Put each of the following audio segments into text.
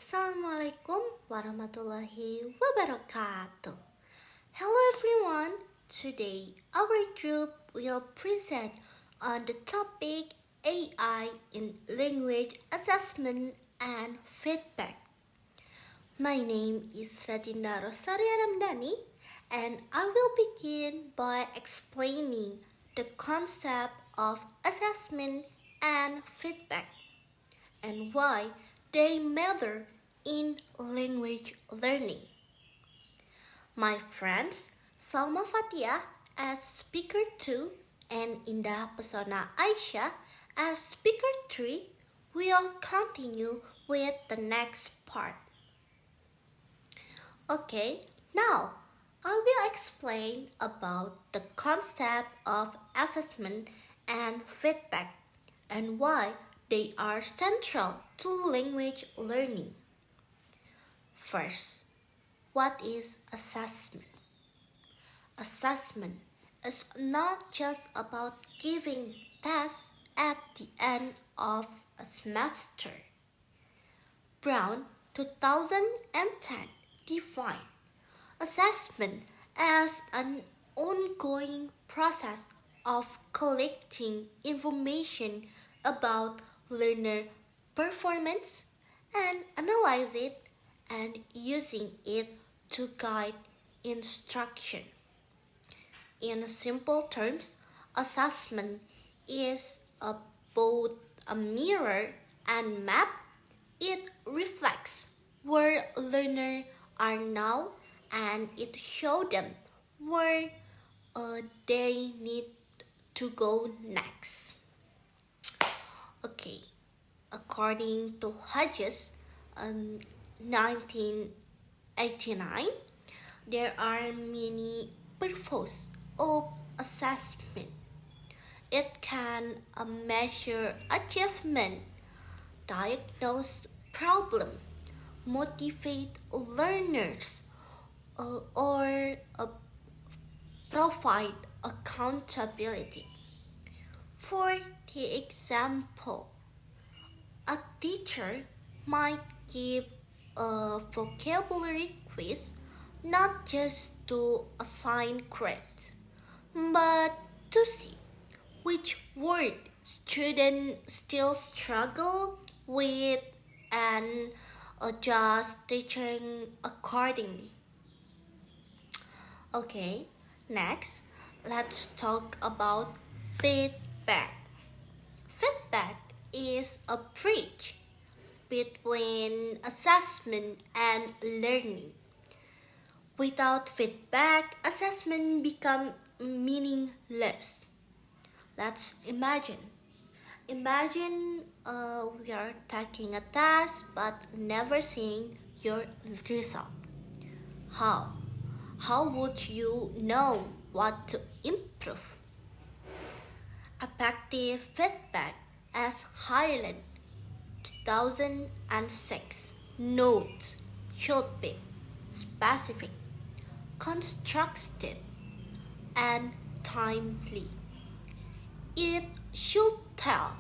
Assalamualaikum warahmatullahi wabarakatuh. Hello everyone. Today our group will present on the topic AI in language assessment and feedback. My name is Radinda Rosaria Ramdhani and I will begin by explaining the concept of assessment and feedback and why they matter in language learning. My friends Salma Fatia as speaker 2 and Indah Pesona Aisyah as speaker 3 will continue with the next part. Okay, now I will explain about the concept of assessment and feedback and why they are central to language learning. First, what is assessment? Assessment is not just about giving tests at the end of a semester. Brown 2010 defined assessment as an ongoing process of collecting information about learner performance and analyze it and using it to guide instruction. In simple terms, assessment is both a mirror and map. It reflects where learners are now and it shows them where they need to go next. Okay, according to Hodges, 1989, there are many purposes of assessment. It can measure achievement, diagnose problem, motivate learners, or provide accountability. For the example, a teacher might give a vocabulary quiz not just to assign grades, but to see which word students still struggle with and adjust teaching accordingly. Okay, next, let's talk about feedback. Feedback is a bridge between assessment and learning. Without feedback, assessment becomes meaningless. Let's imagine. Imagine we are taking a test but never seeing your result. How? How would you know what to improve? Effective feedback as Highland 2006 notes should be specific, constructive, and timely. It should tell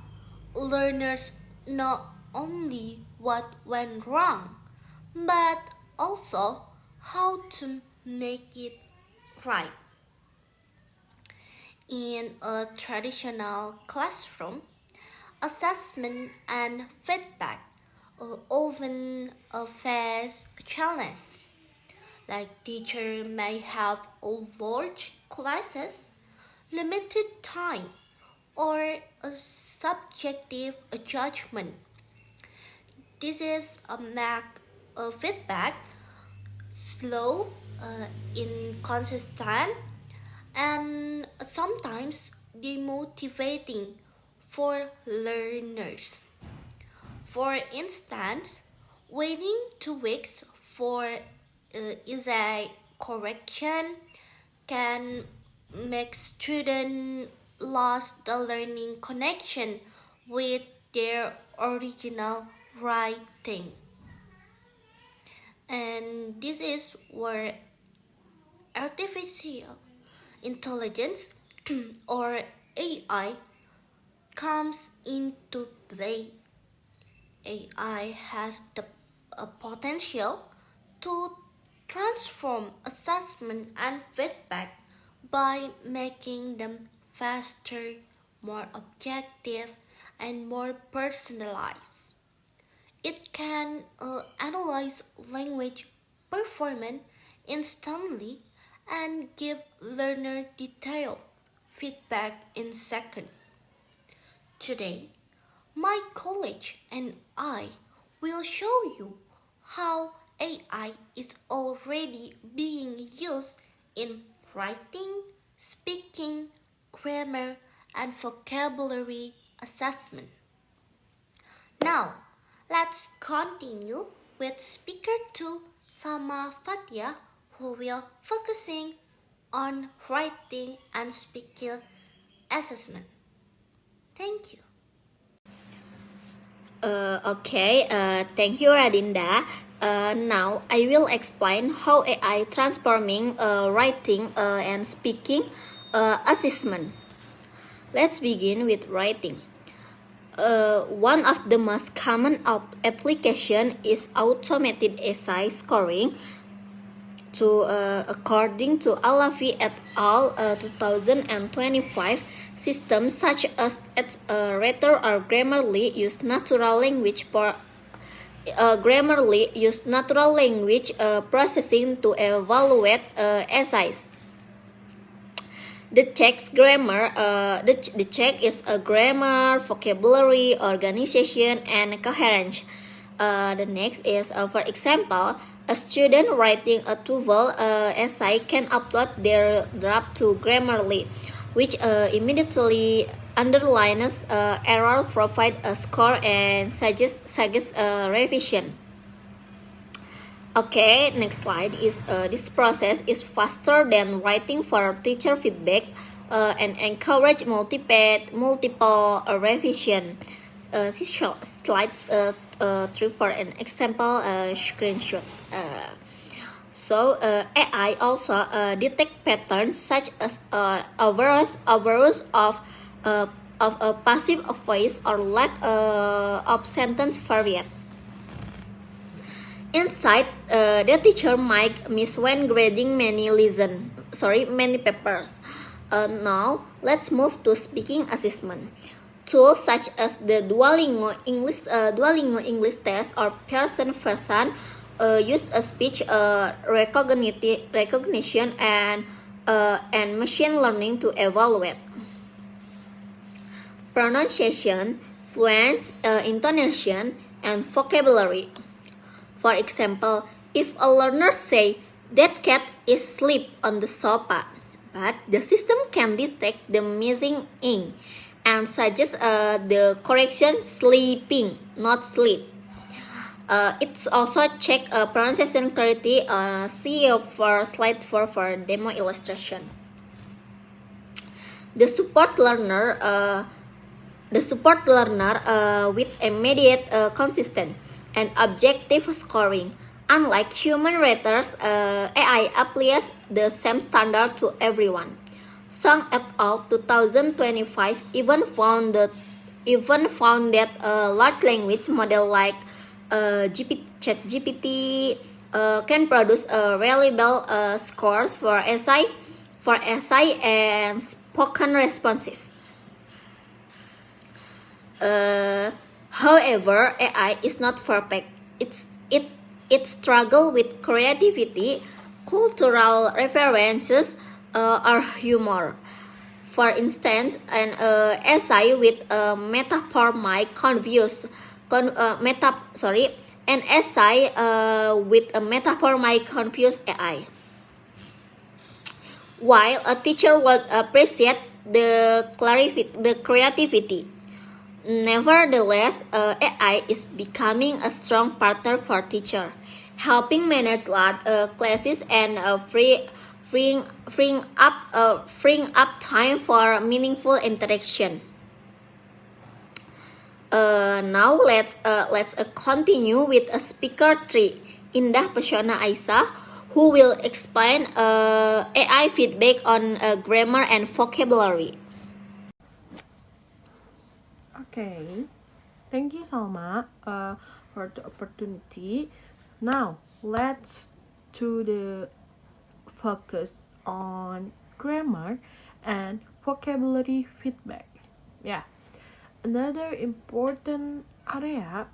learners not only what went wrong, but also how to make it right. In a traditional classroom, assessment and feedback often face a challenge. Like teacher may have large classes, limited time, or a subjective judgment. This is a feedback slow, inconsistent, and sometimes demotivating for learners. For instance, waiting 2 weeks for is a correction can make students lose the learning connection with their original writing. And this is where artificial intelligence or AI comes into play. AI has the a potential to transform assessment and feedback by making them faster, more objective, and more personalized. It can analyze language performance instantly and give learner detailed feedback in seconds. Today, my colleague and I will show you how AI is already being used in writing, speaking, grammar, and vocabulary assessment. Now, let's continue with speaker 2 Sama Fatia who will focusing on writing and speaking assessment. Thank you. Thank you, Radinda. Now I will explain how AI transforming writing and speaking assessment. Let's begin with writing. One of the most common application is automated essay scoring. According to Alavi et al. 2025, systems such as Rhetor or Grammarly use natural language processing to evaluate essays. The check is a grammar, vocabulary, organization, and coherence. The next is, for example, a student writing a TOEFL essay can upload their draft to Grammarly, which immediately underlines error, provide a score, and suggests revision. Okay, next slide is this process is faster than writing for teacher feedback and encourage multiple revision. This slide 3 for an example screenshot. AI also detect patterns such as overuse of a passive voice or lack of sentence variety. Inside, the teacher might miss when grading many papers. Now, let's move to speaking assessment. Tools such as the Duolingo English test or Pearson version use a speech recognition and machine learning to evaluate pronunciation, fluency, intonation, and vocabulary. For example, if a learner say that cat is asleep on the sofa, but the system can detect the missing ing and suggest the correction sleeping, not sleep. It's also check pronunciation clarity. See for slide 4 for demo illustration. The support learner with immediate, consistent, and objective scoring. Unlike human raters, AI applies the same standard to everyone. Song et al. 2025 even found that a large language model like ChatGPT can produce reliable scores for essay and spoken responses. However, AI is not perfect. It struggles with creativity, cultural references, or humor. For instance, an essay with a metaphor might confuse. An essay with a metaphor might confuse AI. While a teacher would appreciate the creativity. Nevertheless, AI is becoming a strong partner for teachers, helping manage large classes and freeing up time for meaningful interaction. Now let's continue with a speaker 3, Indah Pesona Aisyah, who will explain AI feedback on grammar and vocabulary. Okay, thank you, Salma. for the opportunity. Now let's to the focus on grammar and vocabulary feedback. Yeah, another important area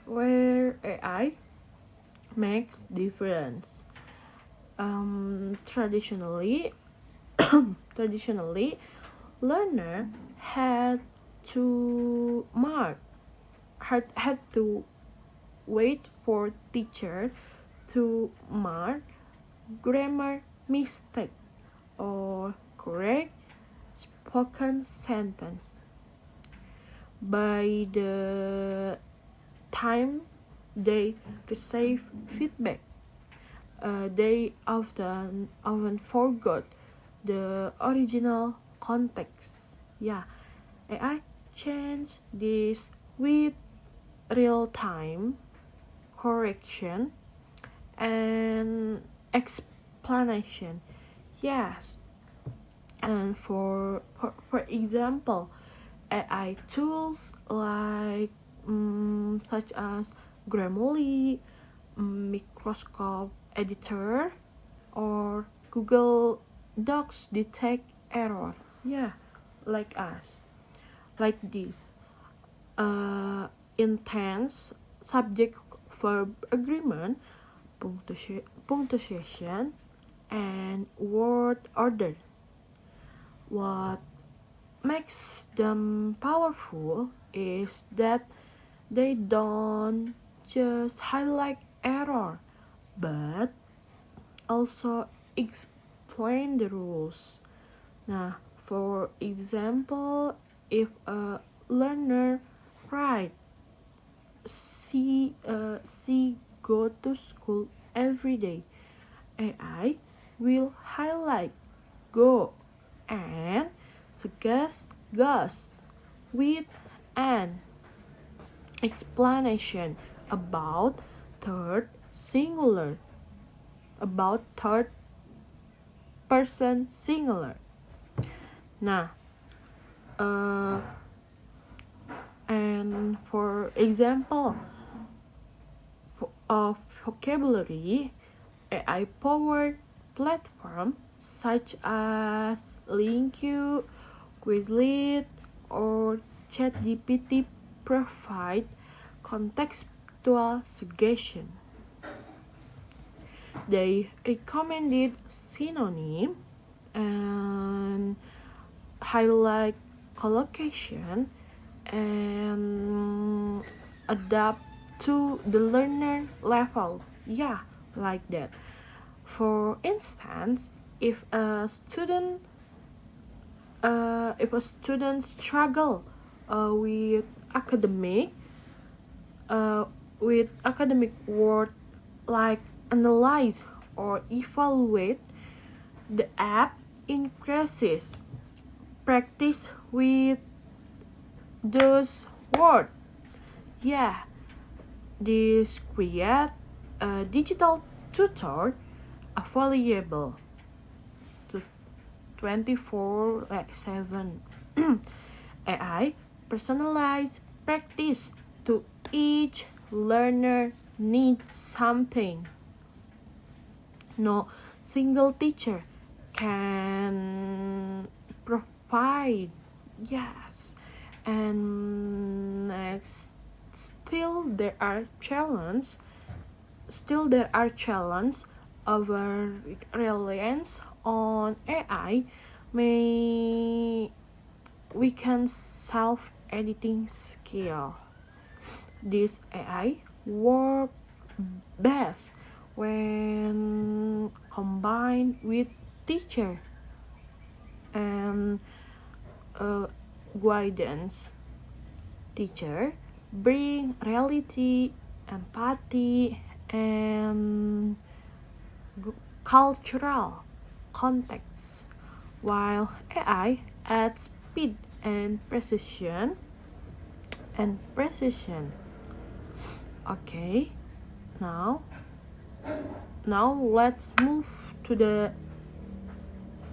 where AI makes difference. Traditionally, traditionally, learner had to mark had to wait for teacher to mark grammar mistake or correct spoken sentence. By the time they receive feedback, they often forgot the original context. Yeah, AI changed this with real-time correction and explanation. Yes, and for example, AI tools like such as Grammarly, Microsoft Editor, or Google Docs detect error. Yeah, like us, like this. Intense subject verb agreement, punctuation, and word order. What makes them powerful is that they don't just highlight error, but also explain the rules. Nah, for example, if a learner writes, she go to school every day, AI will highlight go and suggest goes with an explanation about third singular, about third person singular. Nah, and for example of vocabulary, AI powered platforms such as LingQ, Quizlet, or ChatGPT provide contextual suggestion. They recommended synonym and highlight collocation and adapt to the learner level. Yeah, like that. For instance, if a student struggle with academic word like analyze or evaluate, the app increases practice with those words. Yeah, this create a digital tutor available to 24/7. AI personalized practice to each learner needs something. No single teacher can provide. Yes, and next, still there are challenges. Our reliance on AI may weaken self-editing skill. This AI work best when combined with teacher and guidance. Teacher bring reality, empathy, and cultural context, while AI adds speed and precision. Okay, now let's move to the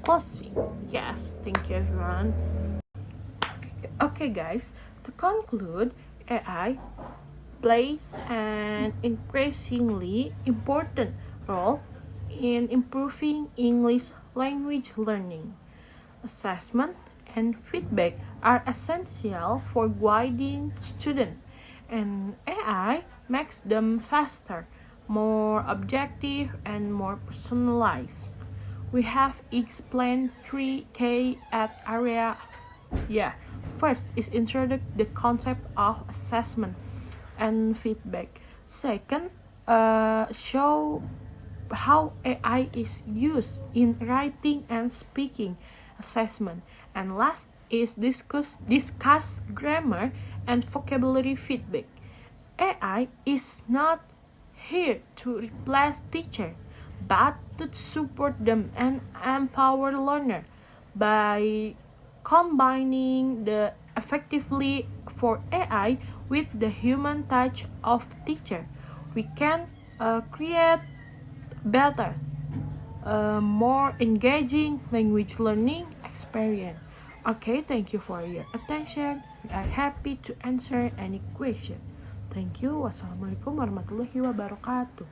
closing. Yes, thank you everyone. Okay guys, to conclude, AI plays an increasingly important role in improving English language learning. Assessment and feedback are essential for guiding students, and AI makes them faster, more objective, and more personalized. We have explained three key at area. Yeah, first is introduce the concept of assessment and feedback. Second, show how AI is used in writing and speaking assessment. And last is discuss grammar and vocabulary feedback. AI is not here to replace teacher, but to support them and empower learner by combining the effectively for AI with the human touch of teacher. We can create better, more engaging language learning experience. Okay, thank you for your attention. We are happy to answer any question. Thank you. Wassalamualaikum warahmatullahi wabarakatuh.